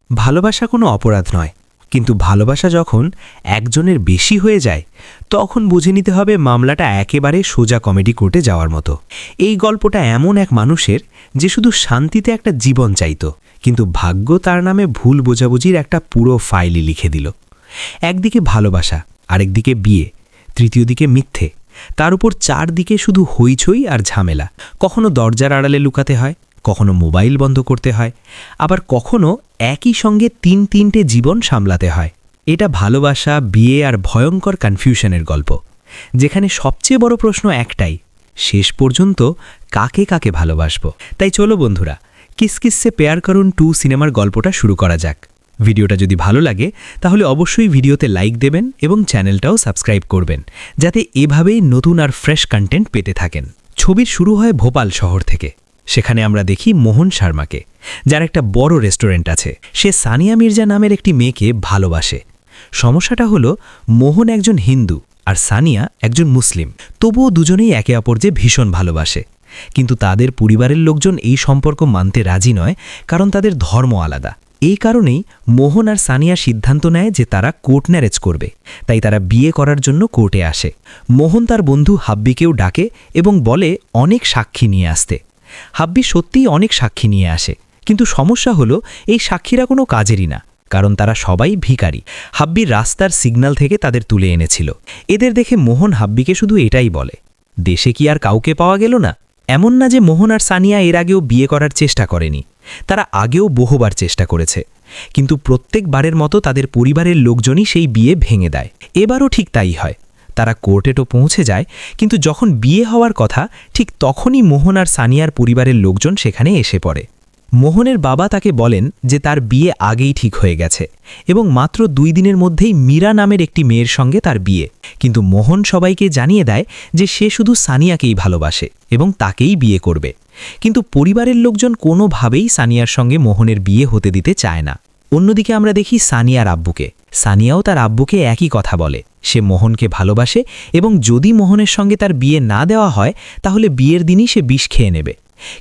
ভালোবাসা কোনো অপরাধ নয়, কিন্তু ভালোবাসা যখন একজনের বেশি হয়ে যায় তখন বুঝে নিতে হবে মামলাটা একেবারে সোজা কমেডি কোর্টে যাওয়ার মতো। এই গল্পটা এমন এক মানুষের যে শুধু শান্তিতে একটা জীবন চাইত, কিন্তু ভাগ্য তার নামে ভুল বোঝাবুঝির একটা পুরো ফাইলই লিখে দিল। একদিকে ভালোবাসা, আরেকদিকে বিয়ে, তৃতীয় দিকে মিথ্যে, তার উপর চারদিকে শুধু হইচই আর ঝামেলা। কখনো দরজার আড়ালে লুকাতে হয়, কখনো মোবাইল বন্ধ করতে হয়, আবার কখনো একই সঙ্গে তিনটে জীবন সামলাতে হয়। এটা ভালোবাসা, বিয়ে আর ভয়ঙ্কর কনফিউশনের গল্প, যেখানে সবচেয়ে বড় প্রশ্ন একটাই, শেষ পর্যন্ত কাকে কাকে ভালোবাসবো। তাই চলো বন্ধুরা, কিস কিসসে প্যার করুন 2 সিনেমার গল্পটা শুরু করা যাক। ভিডিওটা যদি ভালো লাগে তাহলে অবশ্যই ভিডিওতে লাইক দেবেন এবং চ্যানেলটাও সাবস্ক্রাইব করবেন, যাতে এভাবেই নতুন আর ফ্রেশ কন্টেন্ট পেতে থাকেন। ছবির শুরু হয় ভোপাল শহর থেকে। সেখানে আমরা দেখি মোহন শর্মাকে, যার একটা বড় রেস্টুরেন্ট আছে। সে সানিয়া মির্জা নামের একটি মেয়েকে ভালোবাসে। সমস্যাটা হলো মোহন একজন হিন্দু আর সানিয়া একজন মুসলিম, তবুও দুজনেই একে অপরকে ভীষণ ভালোবাসে। কিন্তু তাদের পরিবারের লোকজন এই সম্পর্ক মানতে রাজি নয়, কারণ তাদের ধর্ম আলাদা। এই কারণেই মোহন আর সানিয়া সিদ্ধান্ত নেয় যে তারা কোর্ট ম্যারেজ করবে। তাই তারা বিয়ে করার জন্য কোর্টে আসে। মোহন তার বন্ধু হাব্বিকেও ডাকে এবং বলে অনেক সাক্ষী নিয়ে আসতে। হাব্বি সত্যিই অনেক সাক্ষী নিয়ে আসে, কিন্তু সমস্যা হলো এই সাক্ষীরা কোনো কাজেরই না, কারণ তারা সবাই ভিখারি। হাব্বির রাস্তার সিগন্যাল থেকে তাদের তুলে এনেছিল। এদের দেখে মোহন হাব্বিকে শুধু এটাই বলে, দেশে কি আর কাউকে পাওয়া গেল না? এমন না যে মোহন আর সানিয়া এর আগেও বিয়ে করার চেষ্টা করেনি, তারা আগেও বহুবার চেষ্টা করেছে, কিন্তু প্রত্যেকবারের মতো তাদের পরিবারের লোকজনই সেই বিয়ে ভেঙে দেয়। এবারও ঠিক তাই হয়। তারা কোর্টে তো পৌঁছে যায়, কিন্তু যখন বিয়ে হওয়ার কথা ঠিক তখনই মোহন আর সানিয়ার পরিবারের লোকজন সেখানে এসে পড়ে। মোহনের বাবা তাকে বলেন যে তার বিয়ে আগেই ঠিক হয়ে গেছে এবং মাত্র 2 দিনের মধ্যেই মীরা নামের একটি মেয়ের সঙ্গে তার বিয়ে। কিন্তু মোহন সবাইকে জানিয়ে দেয় যে সে শুধু সানিয়াকেই ভালোবাসে এবং তাকেই বিয়ে করবে। কিন্তু পরিবারের লোকজন কোনোভাবেই সানিয়ার সঙ্গে মোহনের বিয়ে হতে দিতে চায় না। অন্যদিকে আমরা দেখি সানিয়ার আব্বুকে। সানিয়াও তার আব্বুকে একই কথা বলে, সে মোহনকে ভালোবাসে এবং যদি মোহনের সঙ্গে তার বিয়ে না দেওয়া হয় তাহলে বিয়ের দিনই সে বিষ খেয়ে নেবে।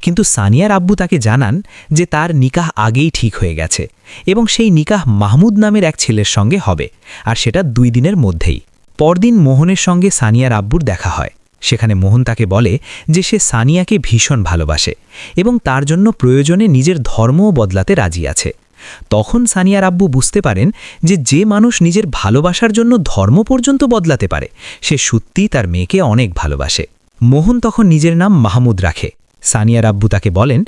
কিন্তু সানিয়ার আব্বু তাকে জানান যে তার নিকাহ আগেই ঠিক হয়ে গেছে এবং সেই নিকাহ মাহমুদ নামের এক ছেলের সঙ্গে হবে, আর সেটা 2 দিনের মধ্যেই। পরদিন মোহনের সঙ্গে সানিয়ার আব্বুর দেখা হয়। সেখানে মোহন তাকে বলে যে সে সানিয়াকে ভীষণ ভালোবাসে এবং তার জন্য প্রয়োজনে নিজের ধর্মও বদলাতে রাজি আছে। তখন সানিয়ার আব্বু বুঝতে পারেন যে মানুষ নিজের ভালোবাসার জন্য ধর্ম পর্যন্ত বদলাতে পারে সে সত্যিই তার মেয়েকে অনেক ভালোবাসে। মোহন তখন নিজের নাম মাহমুদ রাখে। সানিয়ার আব্বু তাকে বলেন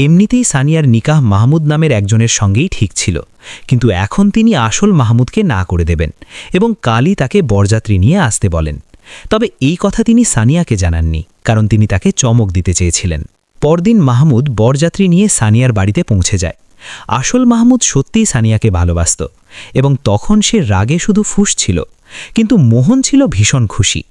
এমনিতেই সানিয়ার নিকাহ মাহমুদ নামের একজনের সঙ্গেই ঠিক ছিল, কিন্তু এখন তিনি আসল মাহমুদকে না করে দেবেন এবং কালই তাকে বরযাত্রী নিয়ে আসতে বলেন। তবে এই কথা তিনি সানিয়াকে জানাননি, কারণ তিনি তাকে চমক দিতে চেয়েছিলেন। পরদিন মাহমুদ বরযাত্রী নিয়ে সানিয়ার বাড়িতে পৌঁছে যায়। আসল মাহমুদ সত্যিই সানিয়াকে ভালোবাসত এবং তখন সে রাগে শুধু ফুঁসছিল, কিন্তু মোহন ছিল ভীষণ খুশি।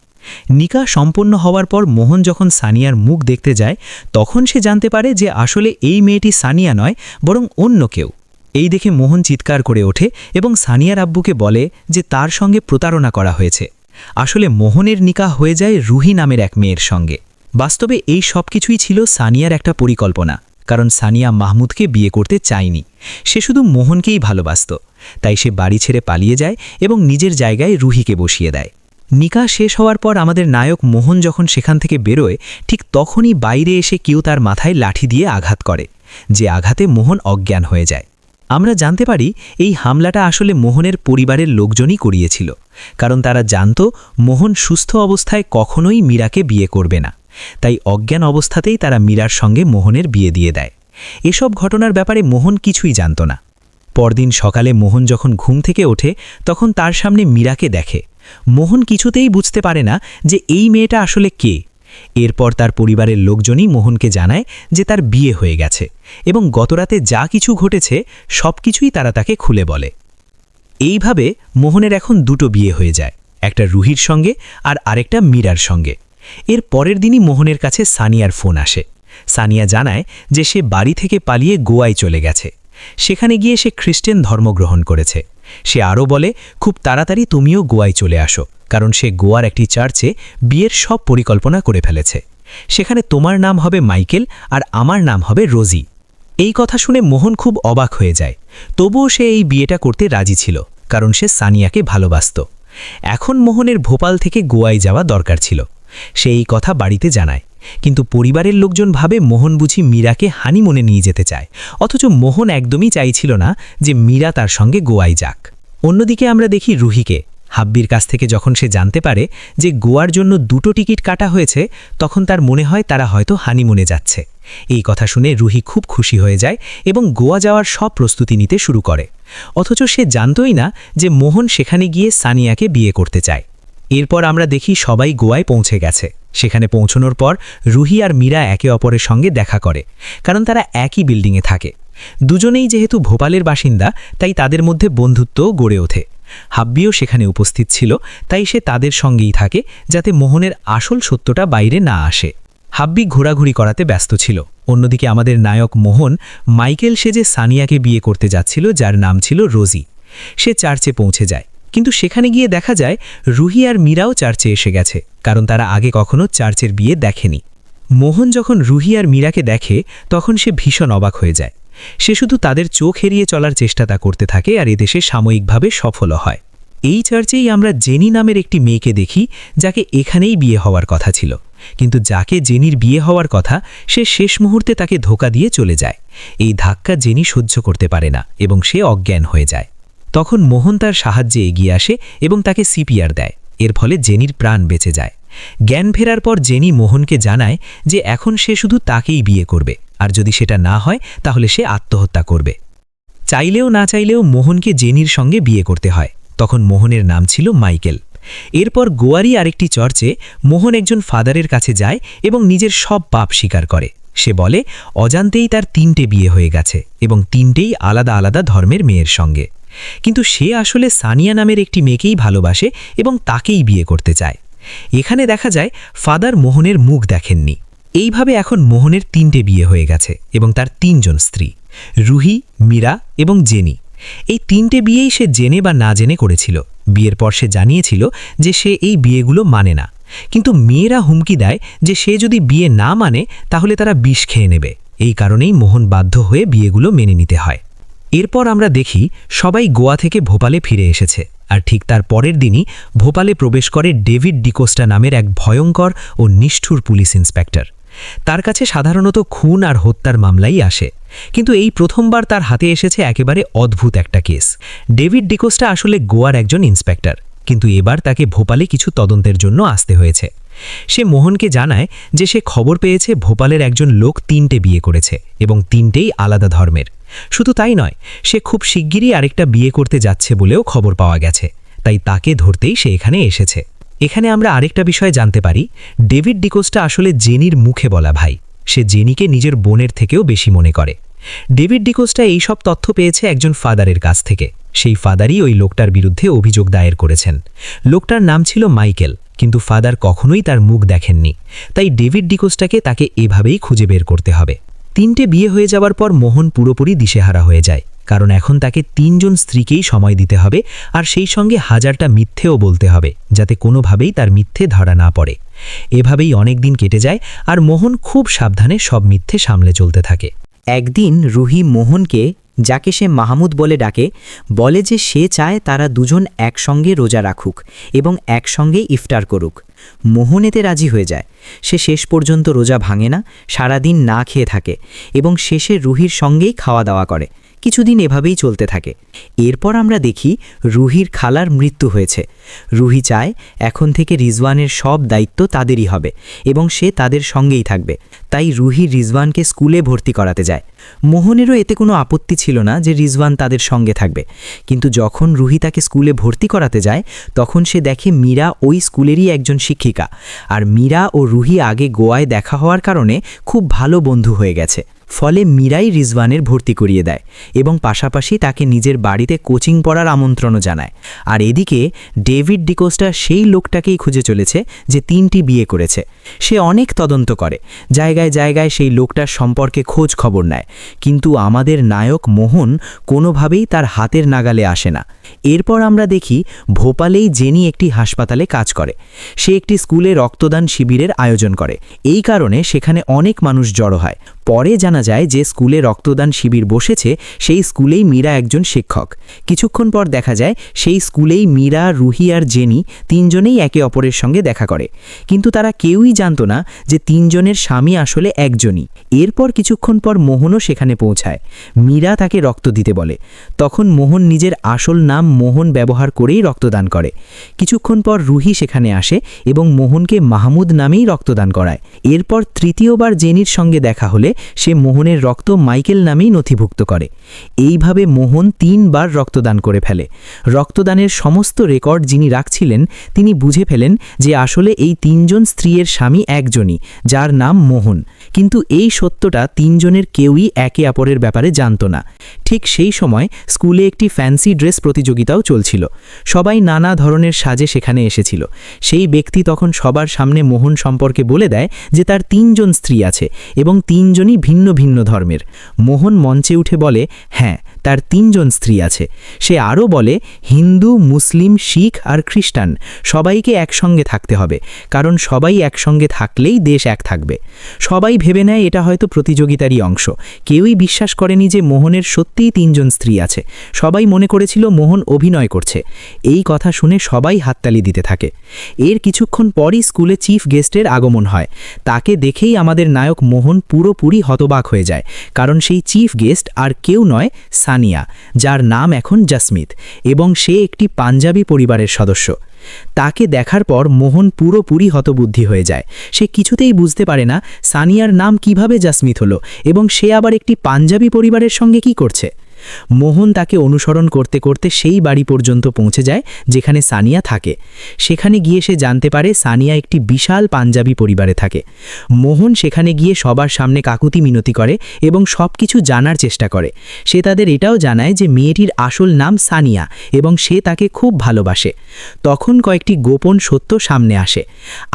নিকাহ সম্পন্ন হওয়ার পর মোহন যখন সানিয়ার মুখ দেখতে যায় তখন সে জানতে পারে যে আসলে এই মেয়েটি সানিয়া নয়, বরং অন্য কেউ। এই দেখে মোহন চিৎকার করে ওঠে এবং সানিয়ার আব্বুকে বলে যে তার সঙ্গে প্রতারণা করা হয়েছে। আসলে মোহনের নিকাহ হয়ে যায় রুহি নামের এক মেয়ের সঙ্গে। বাস্তবে এই সব কিছুই ছিল সানিয়ার একটা পরিকল্পনা, কারণ সানিয়া মাহমুদকে বিয়ে করতে চায়নি, সে শুধু মোহনকেই ভালোবাসত। তাই সে বাড়ি ছেড়ে পালিয়ে যায় এবং নিজের জায়গায় রুহিকে বসিয়ে দেয়। নিকাহ শেষ হওয়ার পর আমাদের নায়ক মোহন যখন সেখান থেকে বেরোয় ঠিক তখনই বাইরে এসে কেউ তার মাথায় লাঠি দিয়ে আঘাত করে, যে আঘাতে মোহন অজ্ঞান হয়ে যায়। আমরা জানতে পারি এই হামলাটা আসলে মোহনের পরিবারের লোকজনই করিয়েছিল, কারণ তারা জানত মোহন সুস্থ অবস্থায় কখনোই মীরাকে বিয়ে করবে না। তাই অজ্ঞান অবস্থাতেই তারা মীরার সঙ্গে মোহনের বিয়ে দিয়ে দেয়। এসব ঘটনার ব্যাপারে মোহন কিছুই জানত না। পরদিন সকালে মোহন যখন ঘুম থেকে ওঠে তখন তার সামনে মীরাকে দেখে। মোহন কিছুতেই বুঝতে পারে না যে এই মেয়েটা আসলে কে। এরপর তার পরিবারের লোকজনই মোহনকে জানায় যে তার বিয়ে হয়ে গেছে এবং গতরাতে যা কিছু ঘটেছে সব কিছুই তারা তাকে খুলে বলে। এইভাবে মোহনের এখন 2টো বিয়ে হয়ে যায়, একটা রুহির সঙ্গে আর আরেকটা মীরার সঙ্গে। এর পরের দিনই মোহনের কাছে সানিয়ার ফোন আসে। সানিয়া জানায় যে সে বাড়ি থেকে পালিয়ে গোয়ায় চলে গেছে। সেখানে গিয়ে সে খ্রিস্টান ধর্ম গ্রহণ করেছে। সে আরও বলে খুব তাড়াতাড়ি তুমিও গোয়ায় চলে আসো, কারণ সে গোয়ার একটি চার্চে বিয়ের সব পরিকল্পনা করে ফেলেছে। সেখানে তোমার নাম হবে মাইকেল আর আমার নাম হবে রোজি। এই কথা শুনে মোহন খুব অবাক হয়ে যায়, তবুও সে এই বিয়েটা করতে রাজি ছিল, কারণ সে সানিয়াকে ভালোবাসত। এখন মোহনের ভোপাল থেকে গোয়ায় যাওয়া দরকার ছিল। সে এই কথা বাড়িতে জানায়, কিন্তু পরিবারের লোকজন ভাবে মোহন বুঝি মীরাকে হানিমুনে নিয়ে যেতে চায়, অথচ মোহন একদমই চাইছিল না যে মীরা তার সঙ্গে গোয়ায় যাক। অন্যদিকে আমরা দেখি রুহিকে। হাব্বির কাছ থেকে যখন সে জানতে পারে যে গোয়ার জন্য 2টো টিকিট কাটা হয়েছে, তখন তার মনে হয় তারা হয়তো হানিমুনে যাচ্ছে। এই কথা শুনে রুহি খুব খুশি হয়ে যায় এবং গোয়া যাওয়ার সব প্রস্তুতি নিতে শুরু করে। অথচ সে জানতই না যে মোহন সেখানে গিয়ে সানিয়াকে বিয়ে করতে চায়। এরপর আমরা দেখি সবাই গোয়ায় পৌঁছে গেছে। সেখানে পৌঁছানোর পর রুহি আর মীরা একে অপরের সঙ্গে দেখা করে, কারণ তারা একই বিল্ডিংয়ে থাকে। দুজনেই যেহেতু ভোপালের বাসিন্দা, তাই তাদের মধ্যে বন্ধুত্বও গড়ে ওঠে। হাব্বিও সেখানে উপস্থিত ছিল, তাই সে তাদের সঙ্গেই থাকে, যাতে মোহনের আসল সত্যটা বাইরে না আসে। হাব্বি ঘোরাঘুরি করাতে ব্যস্ত ছিল। অন্যদিকে আমাদের নায়ক মোহন মাইকেল সেজে সানিয়াকে বিয়ে করতে যাচ্ছিল, যার নাম ছিল রোজি। সে চার্চে পৌঁছে যায়, কিন্তু সেখানে গিয়ে দেখা যায় রুহি আর মীরাও চার্চে এসে গেছে, কারণ তারা আগে কখনো চার্চের বিয়ে দেখেনি। মোহন যখন রুহি আর মীরাকে দেখে, তখন সে ভীষণ অবাক হয়ে যায়। সে শুধু তাদের চোখ এড়িয়ে চলার চেষ্টা করতে থাকে, আর এদেশে সাময়িকভাবে সফল হয়। এই চার্চেই আমরা জেনি নামের একটি মেয়েকে দেখি, যাকে এখানেই বিয়ে হওয়ার কথা ছিল। কিন্তু যাকে জেনির বিয়ে হওয়ার কথা, সে শেষ মুহূর্তে তাকে ধোঁকা দিয়ে চলে যায়। এই ধাক্কা জেনি সহ্য করতে পারে না এবং সে অজ্ঞান হয়ে যায়। তখন মোহন তার সাহায্যে এগিয়ে আসে এবং তাকে সিপিআর দেয়। এর ফলে জেনির প্রাণ বেঁচে যায়। জ্ঞান ফেরার পর জেনি মোহনকে জানায় যে এখন সে শুধু তাকেই বিয়ে করবে, আর যদি সেটা না হয় তাহলে সে আত্মহত্যা করবে। চাইলেও না চাইলেও মোহনকে জেনির সঙ্গে বিয়ে করতে হয়। তখন মোহনের নাম ছিল মাইকেল। এরপর গোয়ারই আরেকটি চর্চে মোহন একজন ফাদারের কাছে যায় এবং নিজের সব পাপ স্বীকার করে। সে বলে অজান্তেই তার 3টে বিয়ে হয়ে গেছে এবং 3টেই আলাদা আলাদা ধর্মের মেয়ের সঙ্গে। কিন্তু সে আসলে সানিয়া নামের একটি মেয়েকেই ভালোবাসে এবং তাকেই বিয়ে করতে চায়। এখানে দেখা যায় ফাদার মোহনের মুখ দেখেননি। এইভাবে এখন মোহনের 3টে বিয়ে হয়ে গেছে এবং তার 3জন স্ত্রী, রুহি, মীরা এবং জেনি। এই 3টে বিয়েই সে জেনে বা না জেনে করেছিল। বিয়ের পর সে জানিয়েছিল যে সে এই বিয়েগুলো মানে না, কিন্তু মেয়েরা হুমকি দেয় যে সে যদি বিয়ে না মানে তাহলে তারা বিষ খেয়ে নেবে। এই কারণেই মোহন বাধ্য হয়ে বিয়েগুলো মেনে নিতে হয়। এরপর আমরা দেখি সবাই গোয়া থেকে ভোপালে ফিরে এসেছে, আর ঠিক তার পরের দিনই ভোপালে প্রবেশ করে ডেভিড ডিকোস্টা নামের এক ভয়ঙ্কর ও নিষ্ঠুর পুলিশ ইন্সপেক্টর। তার কাছে সাধারণত খুন আর হত্যার মামলাই আসে, কিন্তু এই প্রথমবার তার হাতে এসেছে একেবারে অদ্ভুত একটা কেস। ডেভিড ডিকোস্টা আসলে গোয়ার একজন ইন্সপেক্টর, কিন্তু এবার তাকে ভোপালে কিছু তদন্তের জন্য আসতে হয়েছে। সে মোহনকে জানায় যে সে খবর পেয়েছে ভোপালের একজন লোক 3টে বিয়ে করেছে এবং 3টেই আলাদা ধর্মের। শুধু তাই নয়, সে খুব শিগগিরই আরেকটা বিয়ে করতে যাচ্ছে বলেও খবর পাওয়া গেছে, তাই তাকে ধরতেই সে এখানে এসেছে। এখানে আমরা আরেকটা বিষয় জানতে পারি, ডেভিড ডিকোস্টা আসলে জেনির মুখে বলা ভাই। সে জেনিকে নিজের বোনের থেকেও বেশি মনে করে। ডেভিড ডিকোস্টা এই সব তথ্য পেয়েছে একজন ফাদারের কাছ থেকে। সেই ফাদারই ওই লোকটার বিরুদ্ধে অভিযোগ দায়ের করেছেন। লোকটার নাম ছিল মাইকেল, কিন্তু ফাদার কখনোই তার মুখ দেখেননি। তাই ডেভিড ডিকোস্টাকে তাকে এভাবেই খুঁজে বের করতে হবে। 3টে বিয়ে হয়ে যাওয়ার পর মোহন পুরোপুরি দিশেহারা হয়ে যায়, কারণ এখন তাকে 3জন স্ত্রীকেই সময় দিতে হবে, আর সেই সঙ্গে 1000টা মিথ্যেও বলতে হবে, যাতে কোনোভাবেই তার মিথ্যে ধরা না পড়ে। এভাবেই অনেক দিন কেটে যায়, আর মোহন খুব সাবধানে সব মিথ্যে সামলে চলতে থাকে। একদিন রুহি মোহনকে, যাকে সে মাহমুদ বলে ডাকে, বলে যে সে চায় তারা দুজন একসঙ্গে রোজা রাখুক এবং একসঙ্গে ইফতার করুক। মোহন এতে রাজি হয়ে যায়। সে শেষ পর্যন্ত রোজা ভাঙে না, সারাদিন না খেয়ে থাকে এবং শেষে রুহির সঙ্গেই খাওয়া দাওয়া করে। কিছুদিন এভাবেই চলতে থাকে। এরপর আমরা দেখি রুহির খালার মৃত্যু হয়েছে। রুহি চায় এখন থেকে রিজওয়ানের সব দায়িত্ব তাদেরই হবে এবং সে তাদের সঙ্গেই থাকবে। তাই রুহি রিজওয়ানকে স্কুলে ভর্তি করাতে যায়। মোহনেরও এতে কোনো আপত্তি ছিল না যে রিজওয়ান তাদের সঙ্গে থাকবে, কিন্তু যখন রুহি তাকে স্কুলে ভর্তি করাতে যায়, তখন সে দেখে মীরা ওই স্কুলেরই একজন শিক্ষিকা। আর মীরা ও রুহি আগে গোয়ায় দেখা হওয়ার কারণে খুব ভালো বন্ধু হয়ে গেছে। ফলে মীরাই রিজওয়ানের ভর্তি করিয়ে দেয় এবং পাশাপাশি তাকে নিজের বাড়িতে কোচিং পড়ার আমন্ত্রণও জানায়। আর এদিকে ডেভিড ডিকোস্টা সেই লোকটাকেই খুঁজে চলেছে যে 3টি বিয়ে করেছে। সে অনেক তদন্ত করে, জায়গায় জায়গায় সেই লোকটার সম্পর্কে খোঁজ খবর নেয়, কিন্তু আমাদের নায়ক মোহন কোনোভাবেই তার হাতের নাগালে আসে না। এরপর আমরা দেখি ভোপালেই জেনি একটি হাসপাতালে কাজ করে। সে একটি স্কুলে রক্তদান শিবিরের আয়োজন করে। এই কারণে সেখানে অনেক মানুষ জড়ো হয়। পরে জানা যায় যে স্কুলে রক্তদান শিবির বসেছে সেই স্কুলেই মীরা একজন শিক্ষক। কিছুক্ষণ পর দেখা যায় সেই স্কুলেই মীরা, রুহি আর জেনি তিনজনেই একে অপরের সঙ্গে দেখা করে, কিন্তু তারা কেউই জানত না যে তিনজনের স্বামী আসলে একজনই। এরপর কিছুক্ষণ পর মোহনও সেখানে পৌঁছায়। মীরা তাকে রক্ত দিতে বলে। তখন মোহন নিজের আসল নাম মোহন ব্যবহার করেই রক্তদান করে। কিছুক্ষণ পর রুহি সেখানে আসে এবং মোহনকে মাহমুদ নামেই রক্তদান করায়। এরপর তৃতীয়বার জেনির সঙ্গে দেখা হলে সে মোহনের রক্ত মাইকেল নামেই নথিভুক্ত করে। এইভাবে মোহন 3 বার রক্তদান করে ফেলে। রক্তদানের সমস্ত রেকর্ড যিনি রাখছিলেন তিনি বুঝে ফেলেন যে আসলে এই 3 জন স্ত্রীর স্বামী একজনই, যার নাম মোহন। কিন্তু এই সত্যটা 3 জনের কেউই একে অপরের ব্যাপারে জানত না। ঠিক সেই সময় স্কুলে একটি ফ্যান্সি ড্রেস প্রতিযোগিতাও চলছিল। সবাই নানা ধরনের সাজে সেখানে এসেছিল। সেই ব্যক্তি তখন সবার সামনে মোহন সম্পর্কে বলে দেয় যে তার 3 জন স্ত্রী আছে এবং 3 জনই ভিন্ন ভিন্ন ধর্মের। মোহন মঞ্চে উঠে বলে, হ্যাঁ, তার 3 জন স্ত্রী আছে। সে আরও বলে, হিন্দু, মুসলিম, শিখ আর খ্রিস্টান সবাইকে একসঙ্গে থাকতে হবে, কারণ সবাই একসঙ্গে থাকলেই দেশ এক থাকবে। সবাই ভেবে নেয় এটা হয়তো প্রতিযোগিতারই অংশ। কেউই বিশ্বাস করেনি যে মোহনের সত্যিই 3 জন স্ত্রী আছে। সবাই মনে করেছিল মোহন অভিনয় করছে। এই কথা শুনে সবাই হাততালি দিতে থাকে। এর কিছুক্ষণ পরই স্কুলে চিফ গেস্টের আগমন হয়। তাকে দেখেই আমাদের নায়ক মোহন পুরোপুরি হতবাক হয়ে যায়, কারণ সেই চিফ গেস্ট আর কেউ নয়, সানিয়া, যার নাম এখন জাসমিত, এবং সে একটি পাঞ্জাবি পরিবারের সদস্য। তাকে দেখার পর মোহন পুরোপুরি হতবুদ্ধি হয়ে যায়। সে কিছুতেই বুঝতে পারে না সানিয়ার নাম কিভাবে জাসমিত হলো এবং সে আবার একটি পাঞ্জাবি পরিবারের সঙ্গে কি করছে। মোহন তাকে অনুসরণ করতে করতে সেই বাড়ি পর্যন্ত পৌঁছে যায় যেখানে সানিয়া থাকে। সেখানে গিয়ে সে জানতে পারে সানিয়া একটি বিশাল পাঞ্জাবি পরিবারে থাকে। মোহন সেখানে গিয়ে সবার সামনে কাকুতি মিনতি করে এবং সব কিছু জানার চেষ্টা করে। সে তাদের এটাও জানায় যে মেয়েটির আসল নাম সানিয়া এবং সে তাকে খুব ভালোবাসে। তখন কয়েকটি গোপন সত্য সামনে আসে।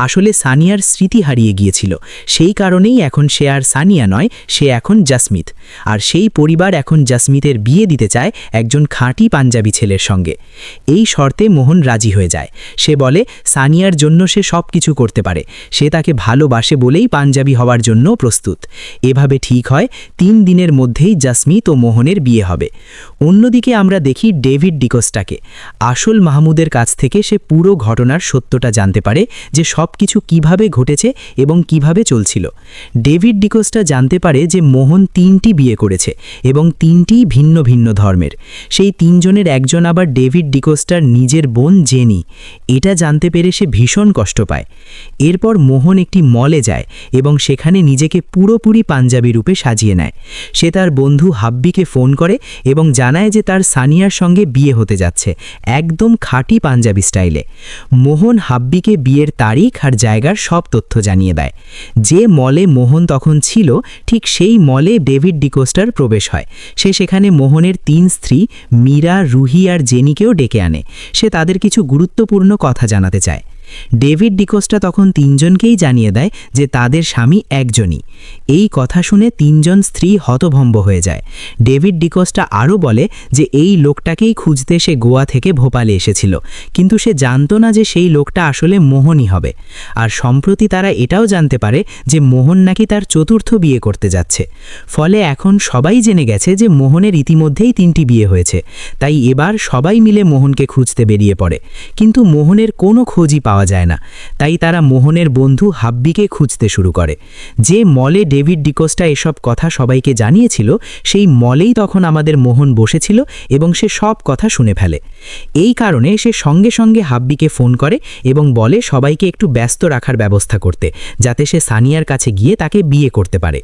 আসলে সানিয়ার স্মৃতি হারিয়ে গিয়েছিল, সেই কারণেই এখন সে আর সানিয়া নয়, সে এখন জাসমিত। আর সেই পরিবার এখন জাসমিতের বিয়ে দিতে চায় একজন খাঁটি পাঞ্জাবি ছেলের সঙ্গে। এই শর্তে মোহন রাজি হয়ে যায়। সে বলে সানিয়ার জন্য সে সব কিছু করতে পারে, সে তাকে ভালোবাসে বলেই পাঞ্জাবি হওয়ার জন্য প্রস্তুত। এভাবে ঠিক হয় 3 দিনের মধ্যেই জাসমিত ও মোহনের বিয়ে হবে। অন্যদিকে আমরা দেখি ডেভিড ডিকোস্টাকে। আসল মাহমুদের কাছ থেকে সে পুরো ঘটনার সত্যটা জানতে পারে যে সব কিছু কীভাবে ঘটেছে এবং কিভাবে চলছিল। ডেভিড ডিকোস্টা জানতে পারে যে মোহন 3টি বিয়ে করেছে এবং 3টিই ভিন্ন ভিন্ন ধর্মের। সেই 3 জনের একজন আবার ডেভিড ডিকোস্টার নিজের বোন জেনি। এটা জানতে পেরে সে ভীষণ কষ্ট পায়। এরপর মোহন একটি মলে যায় এবং সেখানে নিজেকে পুরোপুরি পাঞ্জাবি রূপে সাজিয়ে নেয়। সে তার বন্ধু হাব্বিকে ফোন করে এবং জানায় যে তার সানিয়ার সঙ্গে বিয়ে হতে যাচ্ছে, একদম খাঁটি পাঞ্জাবি স্টাইলে। মোহন হাব্বিকে বিয়ের তারিখ আর জায়গার সব তথ্য জানিয়ে দেয়। যে মলে মোহন তখন ছিল ঠিক সেই মলে ডেভিড ডিকোস্টার প্রবেশ হয়। সে সেখানে মোহনের 3 স্ত্রী মীরা, রুহি আর জেনিকেও ডেকে আনে। সে তাদের কিছু গুরুত্বপূর্ণ কথা জানাতে চায়। ডেভিড ডিকোস্টা তখন 3 জনকেই জানিয়ে দেয় যে তাদের স্বামী একজনই। এই কথা শুনে 3 জন স্ত্রী হতভম্ব হয়ে যায়। ডেভিড ডিকোস্টা আরও বলে যে এই লোকটাকেই খুঁজতে সে গোয়া থেকে ভোপালে এসেছিল, কিন্তু সে জানতো না যে সেই লোকটা আসলে মোহনই হবে। আর সম্প্রতি তারা এটাও জানতে পারে যে মোহন নাকি তার 4র্থ বিয়ে করতে যাচ্ছে। ফলে এখন সবাই জেনে গেছে যে মোহনের ইতিমধ্যেই 3টি বিয়ে হয়েছে। তাই এবার সবাই মিলে মোহনকে খুঁজতে বেরিয়ে পড়ে, কিন্তু মোহনের কোনো খোঁজই পাওয়া যায় না। তাই তারা মোহনের বন্ধু হাব্বিকে খুঁজতে শুরু করে। যে মলে ডেভিড ডিকোস্টা এসব কথা সবাইকে জানিয়েছিল সেই মলেই তখন আমাদের মোহন বসেছিল এবং সে সব কথা শুনে ফেলে। এই কারণে সে সঙ্গে সঙ্গে হাব্বিকে ফোন করে এবং বলে সবাইকে একটু ব্যস্ত রাখার ব্যবস্থা করতে, যাতে সে সানিয়ার কাছে গিয়ে তাকে বিয়ে করতে পারে।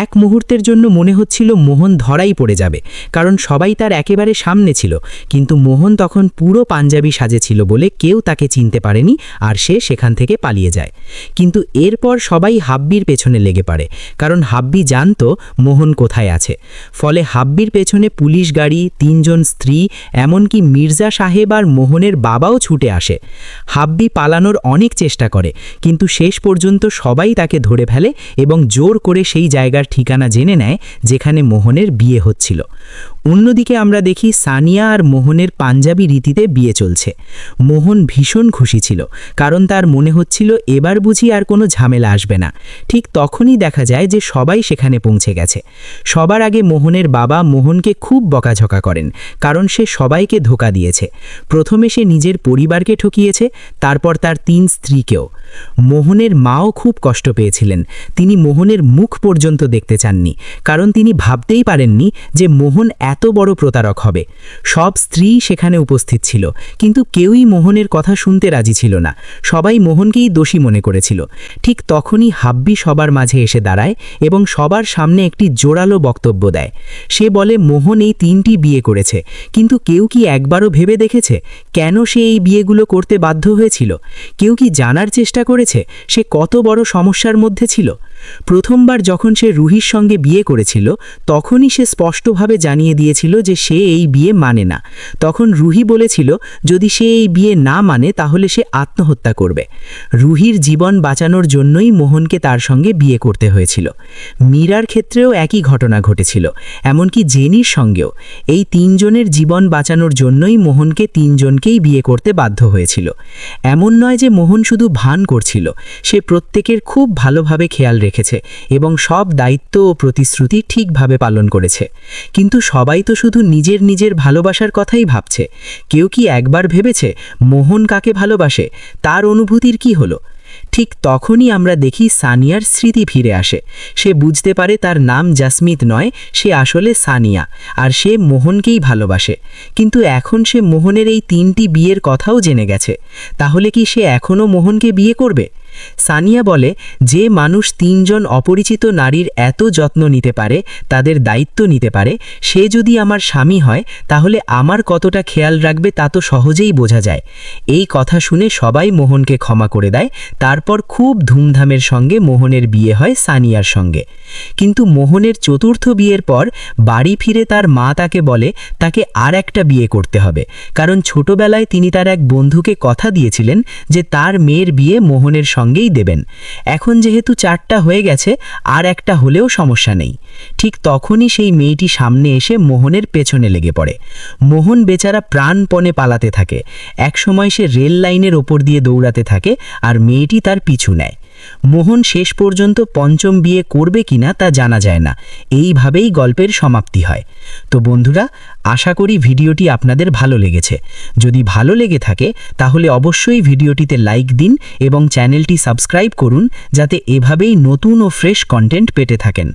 এক মুহূর্তের জন্য মনে হচ্ছিল মোহন ধরাই পড়ে যাবে, কারণ সবাই তার একেবারে সামনে ছিল, কিন্তু মোহন তখন পুরো পাঞ্জাবি সাজে ছিল বলে কেউ তাকে চিনতে পারেনি আর সে সেখান থেকে পালিয়ে যায়। কিন্তু এরপর সবাই হাব্বির পেছনে লেগে পড়ে, কারণ হাব্বি জানতো মোহন কোথায় আছে। ফলে হাব্বির পেছনে পুলিশ গাড়ি, 3 জন স্ত্রী, এমনকি মির্জা সাহেব আর মোহনের বাবাও ছুটে আসে। হাব্বি পালানোর অনেক চেষ্টা করে, কিন্তু শেষ পর্যন্ত সবাই তাকে ধরে ফেলে এবং জোর করে সেই জায়গার ঠিকানা জেনে নেয় যেখানে মোহনের বিয়ে হচ্ছিল। অন্যদিকে আমরা দেখি সানিয়া আর মোহনের পাঞ্জাবি রীতিতে বিয়ে চলছে। মোহন ভীষণ খুশি ছিল, কারণ তার মনে হচ্ছিল এবার বুঝি আর কোনো ঝামেলা আসবে না। ঠিক তখনই দেখা যায় যে সবাই সেখানে পৌঁছে গেছে। সবার আগে মোহনের বাবা মোহনকে খুব বকাঝকা করেন, কারণ সে সবাইকে ধোঁকা দিয়েছে। প্রথমে সে নিজের পরিবারকে ঠকিয়েছে, তারপর তার 3 স্ত্রীকেও। মোহনের মাও খুব কষ্ট পেয়েছিলেন। তিনি মোহনের মুখ পর্যন্ত দেখতে চাননি, কারণ তিনি ভাবতেই পারেননি যে মোহন এত বড় প্রতারক হবে। সব স্ত্রী সেখানে উপস্থিত ছিল, কিন্তু কেউই মোহনের কথা শুনতে রাজি ছিল না। সবাই মোহনকেই দোষী মনে করেছিল। ঠিক তখনই হাব্বি সবার মাঝে এসে দাঁড়ায় এবং সবার সামনে একটি জোরালো বক্তব্য দেয়। সে বলে মোহন এই 3টি বিয়ে করেছে, কিন্তু কেউ কি একবারও ভেবে দেখেছে কেন সে এই বিয়েগুলো করতে বাধ্য হয়েছিল? কেউ কি জানার চেষ্টা করেছে সে কত বড় সমস্যার মধ্যে ছিল? প্রথমবার যখন সে রুহির সঙ্গে বিয়ে করেছিল, তখনই সে স্পষ্টভাবে জানিয়ে দিয়েছিল যে সে এই বিয়ে মানে না। তখন রুহি বলেছিল যদি সে এই বিয়ে না মানে তাহলে সে আত্মহত্যা করবে। রুহির জীবন বাঁচানোর জন্যই মোহনকে তার সঙ্গে বিয়ে করতে হয়েছিল। মীরার ক্ষেত্রেও একই ঘটনা ঘটেছিল, এমনকি জেনির সঙ্গেও। এই 3 জনের জীবন বাঁচানোর জন্যই মোহনকে 3 জনকেই বিয়ে করতে বাধ্য হয়েছিল। এমন নয় যে মোহন শুধু ভান করছিল, সে প্রত্যেকের খুব ভালোভাবে খেয়াল রেখেছে এবং সব দায়িত্ব ও প্রতিশ্রুতি ঠিকভাবে পালন করেছে। কিন্তু সবাই তো শুধু নিজের নিজের ভালোবাসার কথাই ভাবছে। কেউ কি একবার ভেবেছে মোহন কাকে ভালোবাসে, তার অনুভূতির কি হলো? ঠিক তখনই আমরা দেখি সানিয়ার স্মৃতি ফিরে আসে। সে বুঝতে পারে তার নাম জাসমিত নয়, সে আসলে সানিয়া, আর সে মোহনকেই ভালোবাসে। কিন্তু এখন সে মোহনের এই 3টি বিয়ের কথাও জেনে গেছে। তাহলে কি সে এখনও মোহনকে বিয়ে করবে? সানিয়া বলে, যে মানুষ 3 জন অপরিচিত নারীর এত যত্ন নিতে পারে, তাদের দায়িত্ব নিতে পারে, সে যদি আমার স্বামী হয় তাহলে আমার কতটা খেয়াল রাখবে তা তো সহজেই বোঝা যায়। এই কথা শুনে সবাই মোহনকে ক্ষমা করে দেয়। তারপর খুব ধুমধামের সঙ্গে মোহনের বিয়ে হয় সানিয়ার সঙ্গে। কিন্তু মোহনের 4র্থ বিয়ের পর বাড়ি ফিরে তার মা তাকে বলে তাকে আর একটা বিয়ে করতে হবে, কারণ ছোটবেলায় তিনি তার এক বন্ধুকে কথা দিয়েছিলেন যে তার মেয়ের বিয়ে মোহনের সঙ্গেই দেবেন। এখন যেহেতু 4টা হয়ে গেছে, আর একটা হলেও সমস্যা নেই। ঠিক তখনই সেই মেয়েটি সামনে এসে মোহনের পেছনে লেগে পড়ে। মোহন বেচারা প্রাণপণে পালাতে থাকে। একসময় সে রেল লাইনের ওপর দিয়ে দৌড়াতে থাকে আর মেয়েটি তার পিছু নেয়। মোহন শেষ পর্যন্ত 5ম বিয়ে করবে কিনা তা জানা যায় না। এইভাবেই গল্পের সমাপ্তি হয়। তো বন্ধুরা, আশা করি ভিডিওটি আপনাদের ভালো লেগেছে। যদি ভালো লেগে থাকে তাহলে অবশ্যই ভিডিওটিতে লাইক দিন এবং চ্যানেলটি সাবস্ক্রাইব করুন, যাতে এভাবেই নতুন ও ফ্রেশ কন্টেন্ট পেতে থাকেন।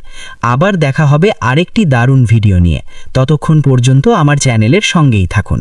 আবার দেখা হবে আরেকটি দারুণ ভিডিও নিয়ে। ততক্ষণ পর্যন্ত আমার চ্যানেলের সঙ্গেই থাকুন।